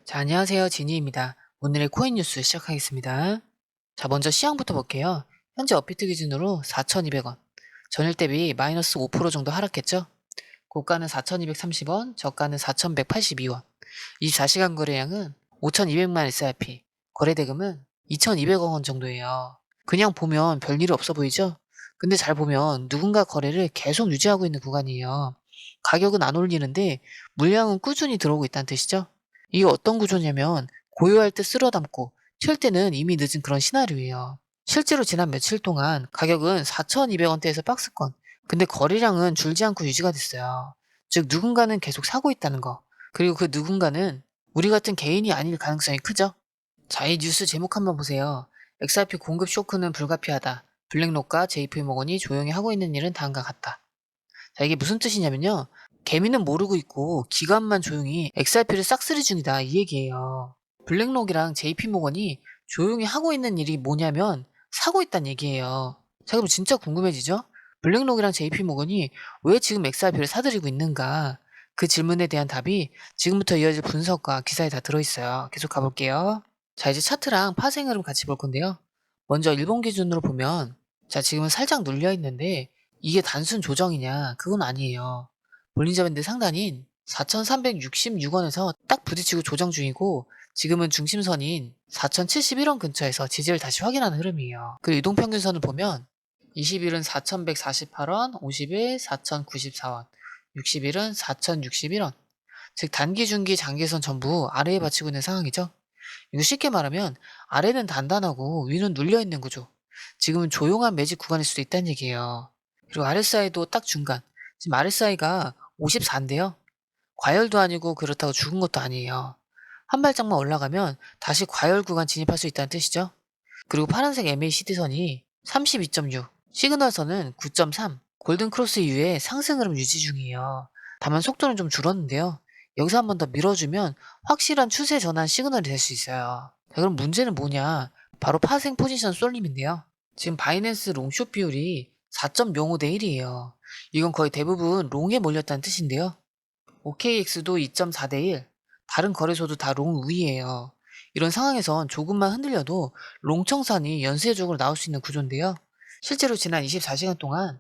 자, 안녕하세요. 지니입니다. 오늘의 코인 뉴스 시작하겠습니다. 자, 먼저 시황부터 볼게요. 현재 업비트 기준으로 4,200원. 전일 대비 마이너스 5% 정도 하락했죠? 고가는 4,230원, 저가는 4,182원. 24시간 거래량은 5,200만 SRP. 거래대금은 2,200억 원 정도예요. 그냥 보면 별일 없어 보이죠? 근데 잘 보면 누군가 거래를 계속 유지하고 있는 구간이에요. 가격은 안 올리는데 물량은 꾸준히 들어오고 있다는 뜻이죠? 이게 어떤 구조냐면 고요할 때 쓸어 담고 튈 때는 이미 늦은 그런 시나리오예요. 실제로 지난 며칠 동안 가격은 4,200원대에서 박스권, 근데 거래량은 줄지 않고 유지가 됐어요. 즉 누군가는 계속 사고 있다는 거. 그리고 그 누군가는 우리 같은 개인이 아닐 가능성이 크죠. 자, 이 뉴스 제목 한번 보세요. XRP 공급 쇼크는 불가피하다. 블랙록과 JP모건이 조용히 하고 있는 일은 다음과 같다. 자, 이게 무슨 뜻이냐면요. 개미는 모르고 있고 기관만 조용히 XRP를 싹쓸이 중이다 이 얘기예요. 블랙록이랑 JP모건이 조용히 하고 있는 일이 뭐냐면 사고 있다는 얘기예요. 자, 그럼 진짜 궁금해지죠? 블랙록이랑 JP모건이 왜 지금 XRP를 사들이고 있는가? 그 질문에 대한 답이 지금부터 이어질 분석과 기사에 다 들어있어요. 계속 가볼게요. 자, 이제 차트랑 파생 흐름 같이 볼 건데요. 먼저 일본 기준으로 보면 자, 지금은 살짝 눌려 있는데 이게 단순 조정이냐? 그건 아니에요. 볼린저 밴드 상단인 4,366원에서 딱 부딪히고 조정 중이고 지금은 중심선인 4,071원 근처에서 지지를 다시 확인하는 흐름이에요. 그리고 이동평균선을 보면 20일은 4,148원, 50일 4,094원, 60일은 4,061원. 즉 단기, 중기, 장기선 전부 아래에 받치고 있는 상황이죠. 이거 쉽게 말하면 아래는 단단하고 위는 눌려있는 구조. 지금은 조용한 매집 구간일 수도 있다는 얘기예요. 그리고 RSI도 딱 중간. 지금 RSI가 54인데요. 과열도 아니고 그렇다고 죽은 것도 아니에요. 한 발짝만 올라가면 다시 과열 구간 진입할 수 있다는 뜻이죠. 그리고 파란색 MACD선이 32.6, 시그널선은 9.3, 골든크로스 이후에 상승 흐름 유지 중이에요. 다만 속도는 좀 줄었는데요. 여기서 한 번 더 밀어주면 확실한 추세 전환 시그널이 될 수 있어요. 자, 그럼 문제는 뭐냐? 바로 파생 포지션 쏠림인데요. 지금 바이낸스 롱숏 비율이 4.05대 1이에요. 이건 거의 대부분 롱에 몰렸다는 뜻인데요. OKX도 2.4대 1, 다른 거래소도 다 롱 우위예요. 이런 상황에선 조금만 흔들려도 롱청산이 연쇄적으로 나올 수 있는 구조인데요. 실제로 지난 24시간 동안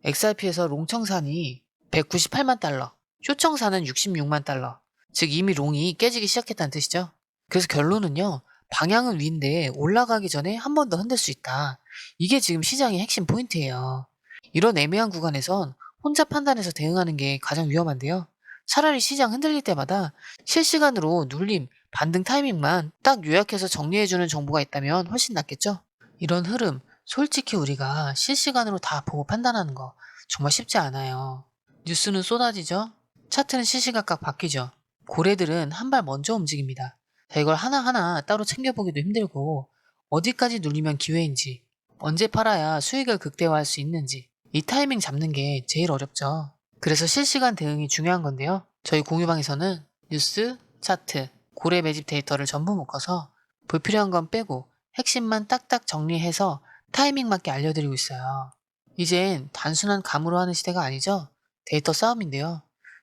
XRP에서 롱청산이 198만 달러, 쇼청산은 66만 달러, 즉 이미 롱이 깨지기 시작했다는 뜻이죠. 그래서 결론은요, 방향은 위인데 올라가기 전에 한 번 더 흔들 수 있다. 이게 지금 시장의 핵심 포인트예요. 이런 애매한 구간에선 혼자 판단해서 대응하는 게 가장 위험한데요. 차라리 시장 흔들릴 때마다 실시간으로 눌림, 반등 타이밍만 딱 요약해서 정리해주는 정보가 있다면 훨씬 낫겠죠? 이런 흐름, 솔직히 우리가 실시간으로 다 보고 판단하는 거 정말 쉽지 않아요. 뉴스는 쏟아지죠? 차트는 시시각각 바뀌죠? 고래들은 한 발 먼저 움직입니다. 자, 이걸 하나하나 따로 챙겨보기도 힘들고 어디까지 눌리면 기회인지, 언제 팔아야 수익을 극대화할 수 있는지 이 타이밍 잡는 게 제일 어렵죠. 그래서 실시간 대응이 중요한 건데요. 저희 공유방에서는 뉴스, 차트, 고래 매집 데이터를 전부 묶어서 불필요한 건 빼고 핵심만 딱딱 정리해서 타이밍 맞게 알려드리고 있어요. 이젠 단순한 감으로 하는 시대가 아니죠. 데이터 싸움인데요.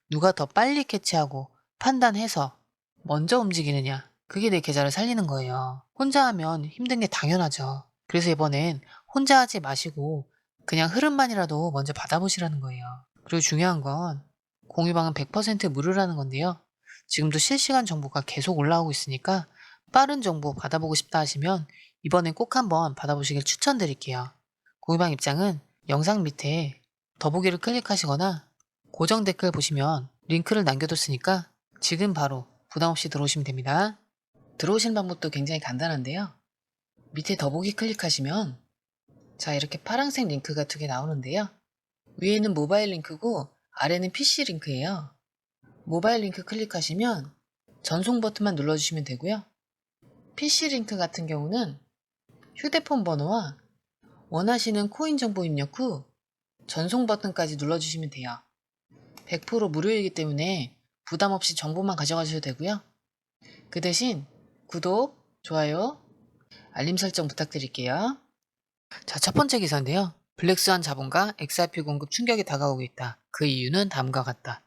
누가 더 빨리 캐치하고 판단해서 먼저 움직이느냐. 그게 내 계좌를 살리는 거예요. 혼자 하면 힘든 게 당연하죠. 그래서 이번엔 혼자 하지 마시고 그냥 흐름만이라도 먼저 받아보시라는 거예요. 그리고 중요한 건 공유방은 100% 무료라는 건데요. 지금도 실시간 정보가 계속 올라오고 있으니까 빠른 정보 받아보고 싶다 하시면 이번엔 꼭 한번 받아보시길 추천드릴게요. 공유방 입장은 영상 밑에 더보기를 클릭하시거나 고정 댓글 보시면 링크를 남겨뒀으니까 지금 바로 부담없이 들어오시면 됩니다. 들어오시는 방법도 굉장히 간단한데요. 밑에 더보기 클릭하시면 자, 이렇게 파란색 링크가 두 개 나오는데요. 위에는 모바일 링크고 아래는 PC 링크예요. 모바일 링크 클릭하시면 전송 버튼만 눌러주시면 되고요. PC 링크 같은 경우는 휴대폰 번호와 원하시는 코인 정보 입력 후 전송 버튼까지 눌러주시면 돼요. 100% 무료이기 때문에 부담 없이 정보만 가져가셔도 되고요. 그 대신 구독, 좋아요, 알림 설정 부탁드릴게요. 자, 첫 번째 기사인데요. 블랙스완 자본과 XRP 공급 충격이 다가오고 있다. 그 이유는 다음과 같다.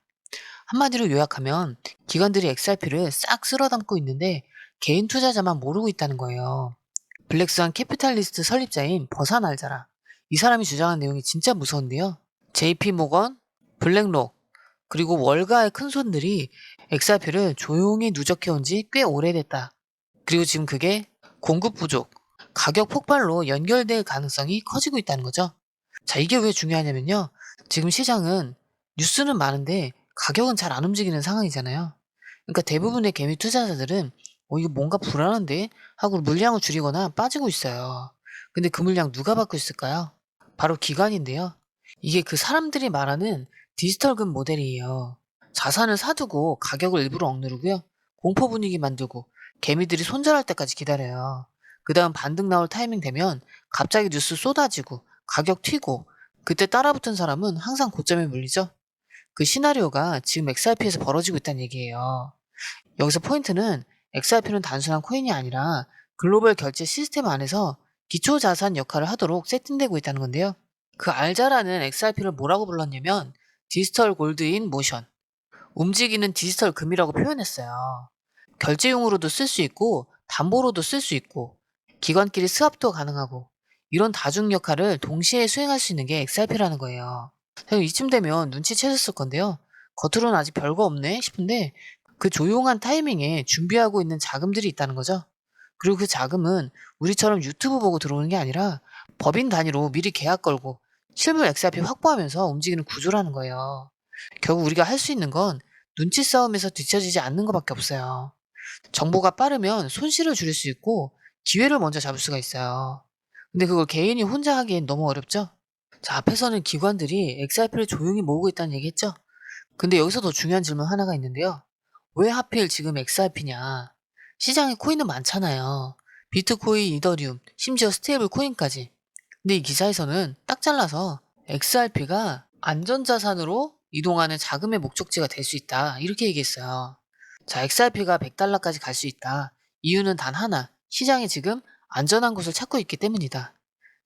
한마디로 요약하면 기관들이 XRP를 싹 쓸어담고 있는데 개인 투자자만 모르고 있다는 거예요. 블랙스완 캐피탈리스트 설립자인 버산 알자라. 이 사람이 주장한 내용이 진짜 무서운데요. JP 모건, 블랙록, 그리고 월가의 큰손들이 XRP를 조용히 누적해온 지 꽤 오래됐다. 그리고 지금 그게 공급 부족, 가격 폭발로 연결될 가능성이 커지고 있다는 거죠. 자, 이게 왜 중요하냐면요. 지금 시장은 뉴스는 많은데 가격은 잘 안 움직이는 상황이잖아요. 그러니까 대부분의 개미 투자자들은 이거 뭔가 불안한데 하고 물량을 줄이거나 빠지고 있어요. 근데 그 물량 누가 받고 있을까요? 바로 기관인데요. 이게 그 사람들이 말하는 디지털금 모델이에요. 자산을 사두고 가격을 일부러 억누르고요. 공포 분위기 만들고 개미들이 손절할 때까지 기다려요. 그 다음 반등 나올 타이밍 되면 갑자기 뉴스 쏟아지고 가격 튀고 그때 따라붙은 사람은 항상 고점에 물리죠. 그 시나리오가 지금 XRP에서 벌어지고 있다는 얘기예요. 여기서 포인트는 XRP는 단순한 코인이 아니라 글로벌 결제 시스템 안에서 기초 자산 역할을 하도록 세팅되고 있다는 건데요. 그 알자라는 XRP를 뭐라고 불렀냐면 디지털 골드 인 모션, 움직이는 디지털 금이라고 표현했어요. 결제용으로도 쓸 수 있고 담보로도 쓸 수 있고 기관끼리 스왑도 가능하고 이런 다중 역할을 동시에 수행할 수 있는 게 XRP라는 거예요. 이쯤 되면 눈치채셨을 건데요. 겉으로는 아직 별거 없네 싶은데 그 조용한 타이밍에 준비하고 있는 자금들이 있다는 거죠. 그리고 그 자금은 우리처럼 유튜브 보고 들어오는 게 아니라 법인 단위로 미리 계약 걸고 실물 XRP 확보하면서 움직이는 구조라는 거예요. 결국 우리가 할 수 있는 건 눈치 싸움에서 뒤처지지 않는 것밖에 없어요. 정보가 빠르면 손실을 줄일 수 있고 기회를 먼저 잡을 수가 있어요. 근데 그걸 개인이 혼자 하기엔 너무 어렵죠? 자, 앞에서는 기관들이 XRP를 조용히 모으고 있다는 얘기 했죠? 근데 여기서 더 중요한 질문 하나가 있는데요. 왜 하필 지금 XRP냐? 시장에 코인은 많잖아요. 비트코인, 이더리움, 심지어 스테이블 코인까지. 근데 이 기사에서는 딱 잘라서 XRP가 안전자산으로 이동하는 자금의 목적지가 될 수 있다. 이렇게 얘기했어요. 자, XRP가 100달러까지 갈 수 있다. 이유는 단 하나. 시장이 지금 안전한 곳을 찾고 있기 때문이다.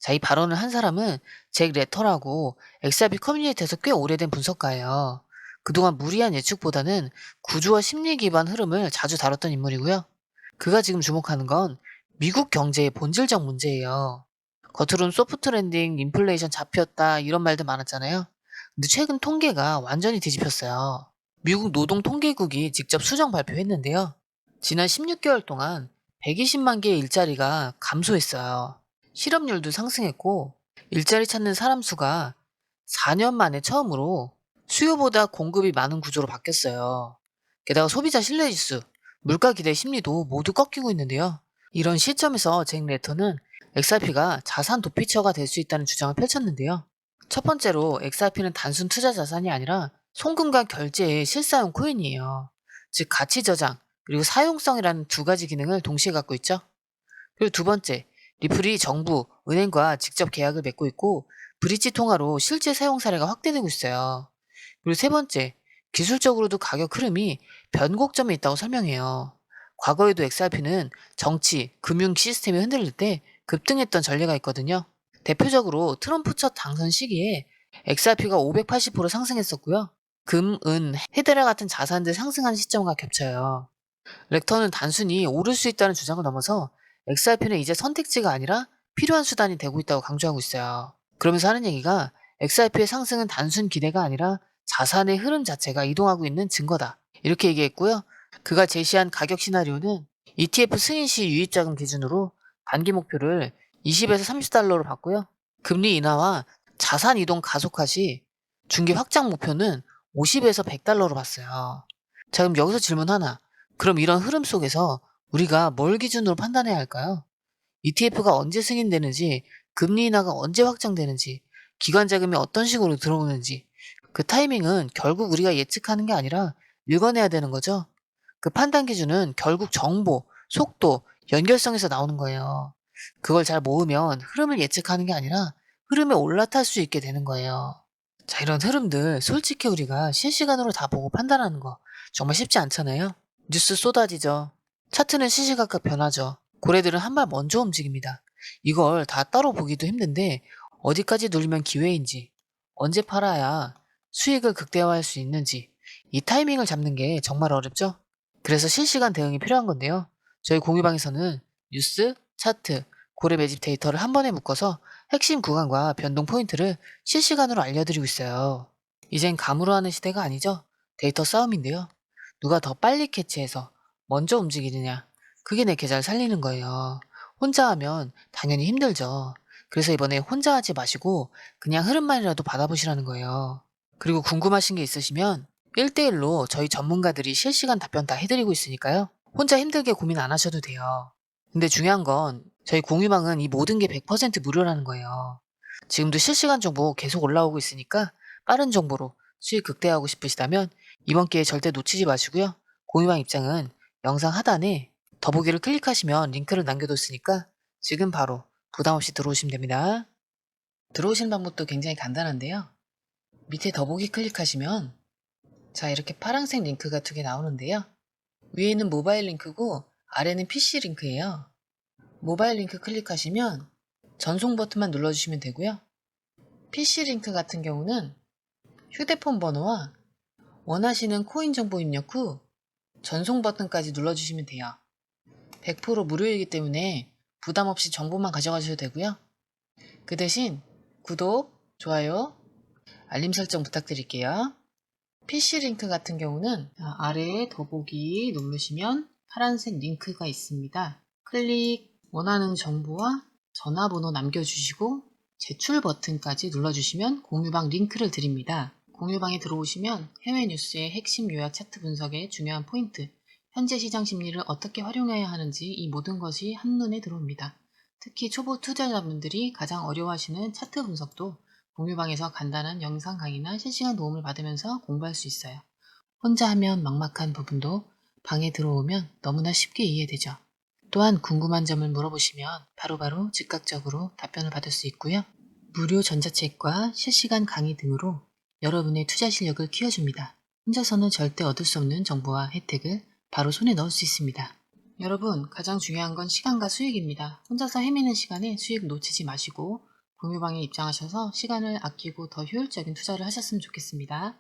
자, 이 발언을 한 사람은 잭 레터라고 XRP 커뮤니티에서 꽤 오래된 분석가예요. 그동안 무리한 예측보다는 구조와 심리 기반 흐름을 자주 다뤘던 인물이고요. 그가 지금 주목하는 건 미국 경제의 본질적 문제예요. 겉으로는 소프트 랜딩, 인플레이션 잡혔다 이런 말들 많았잖아요. 근데 최근 통계가 완전히 뒤집혔어요. 미국 노동통계국이 직접 수정 발표했는데요. 지난 16개월 동안 120만 개의 일자리가 감소했어요. 실업률도 상승했고 일자리 찾는 사람 수가 4년 만에 처음으로 수요보다 공급이 많은 구조로 바뀌었어요. 게다가 소비자 신뢰지수, 물가 기대 심리도 모두 꺾이고 있는데요. 이런 시점에서 잭 레터는 XRP가 자산 도피처가 될 수 있다는 주장을 펼쳤는데요. 첫 번째로 XRP는 단순 투자 자산이 아니라 송금과 결제의 실사용 코인이에요. 즉 가치 저장 그리고 사용성이라는 두 가지 기능을 동시에 갖고 있죠. 그리고 두 번째, 리플이 정부, 은행과 직접 계약을 맺고 있고 브릿지 통화로 실제 사용 사례가 확대되고 있어요. 그리고 세 번째, 기술적으로도 가격 흐름이 변곡점에 있다고 설명해요. 과거에도 XRP는 정치, 금융 시스템이 흔들릴 때 급등했던 전례가 있거든요. 대표적으로 트럼프 첫 당선 시기에 XRP가 580% 상승했었고요. 금, 은, 헤드라 같은 자산들 상승한 시점과 겹쳐요. 렉터는 단순히 오를 수 있다는 주장을 넘어서 XRP는 이제 선택지가 아니라 필요한 수단이 되고 있다고 강조하고 있어요. 그러면서 하는 얘기가 XRP의 상승은 단순 기대가 아니라 자산의 흐름 자체가 이동하고 있는 증거다. 이렇게 얘기했고요. 그가 제시한 가격 시나리오는 ETF 승인 시 유입자금 기준으로 단기 목표를 20에서 30달러로 봤고요. 금리 인하와 자산 이동 가속화 시 중기 확장 목표는 50에서 100달러로 봤어요. 자, 그럼 여기서 질문 하나. 그럼 이런 흐름 속에서 우리가 뭘 기준으로 판단해야 할까요? ETF가 언제 승인되는지, 금리 인하가 언제 확정되는지, 기관 자금이 어떤 식으로 들어오는지, 그 타이밍은 결국 우리가 예측하는 게 아니라 읽어내야 되는 거죠. 그 판단 기준은 결국 정보, 속도, 연결성에서 나오는 거예요. 그걸 잘 모으면 흐름을 예측하는 게 아니라 흐름에 올라탈 수 있게 되는 거예요. 자, 이런 흐름들 솔직히 우리가 실시간으로 다 보고 판단하는 거 정말 쉽지 않잖아요. 뉴스 쏟아지죠. 차트는 시시각각 변하죠. 고래들은 한 발 먼저 움직입니다. 이걸 다 따로 보기도 힘든데 어디까지 누리면 기회인지, 언제 팔아야 수익을 극대화할 수 있는지 이 타이밍을 잡는 게 정말 어렵죠? 그래서 실시간 대응이 필요한 건데요. 저희 공유방에서는 뉴스, 차트, 고래 매집 데이터를 한 번에 묶어서 핵심 구간과 변동 포인트를 실시간으로 알려드리고 있어요. 이젠 감으로 하는 시대가 아니죠. 데이터 싸움인데요. 누가 더 빨리 캐치해서 먼저 움직이느냐. 그게 내 계좌를 살리는 거예요. 혼자 하면 당연히 힘들죠. 그래서 이번에 혼자 하지 마시고 그냥 흐름만이라도 받아보시라는 거예요. 그리고 궁금하신 게 있으시면 1대1로 저희 전문가들이 실시간 답변 다 해드리고 있으니까요. 혼자 힘들게 고민 안 하셔도 돼요. 근데 중요한 건 저희 공유방은 이 모든 게 100% 무료라는 거예요. 지금도 실시간 정보 계속 올라오고 있으니까 빠른 정보로 수익 극대화하고 싶으시다면 이번 기회 절대 놓치지 마시고요. 공유방 입장은 영상 하단에 더보기를 클릭하시면 링크를 남겨뒀으니까 지금 바로 부담 없이 들어오시면 됩니다. 들어오시는 방법도 굉장히 간단한데요. 밑에 더보기 클릭하시면 자, 이렇게 파란색 링크가 두 개 나오는데요. 위에는 모바일 링크고 아래는 PC 링크예요. 모바일 링크 클릭하시면 전송 버튼만 눌러주시면 되고요. PC 링크 같은 경우는 휴대폰 번호와 원하시는 코인 정보 입력 후 전송 버튼까지 눌러주시면 돼요. 100% 무료이기 때문에 부담 없이 정보만 가져가셔도 되고요. 그 대신 구독, 좋아요, 알림 설정 부탁드릴게요. PC 링크 같은 경우는 아래에 더보기 누르시면 파란색 링크가 있습니다. 클릭, 원하는 정보와 전화번호 남겨주시고 제출 버튼까지 눌러주시면 공유방 링크를 드립니다. 공유방에 들어오시면 해외 뉴스의 핵심 요약 차트 분석의 중요한 포인트, 현재 시장 심리를 어떻게 활용해야 하는지 이 모든 것이 한눈에 들어옵니다. 특히 초보 투자자분들이 가장 어려워하시는 차트 분석도 공유방에서 간단한 영상 강의나 실시간 도움을 받으면서 공부할 수 있어요. 혼자 하면 막막한 부분도 방에 들어오면 너무나 쉽게 이해되죠. 또한 궁금한 점을 물어보시면 바로바로 즉각적으로 답변을 받을 수 있고요. 무료 전자책과 실시간 강의 등으로 여러분의 투자 실력을 키워줍니다. 혼자서는 절대 얻을 수 없는 정보와 혜택을 바로 손에 넣을 수 있습니다. 여러분, 가장 중요한 건 시간과 수익입니다. 혼자서 헤매는 시간에 수익 놓치지 마시고 공유방에 입장하셔서 시간을 아끼고 더 효율적인 투자를 하셨으면 좋겠습니다.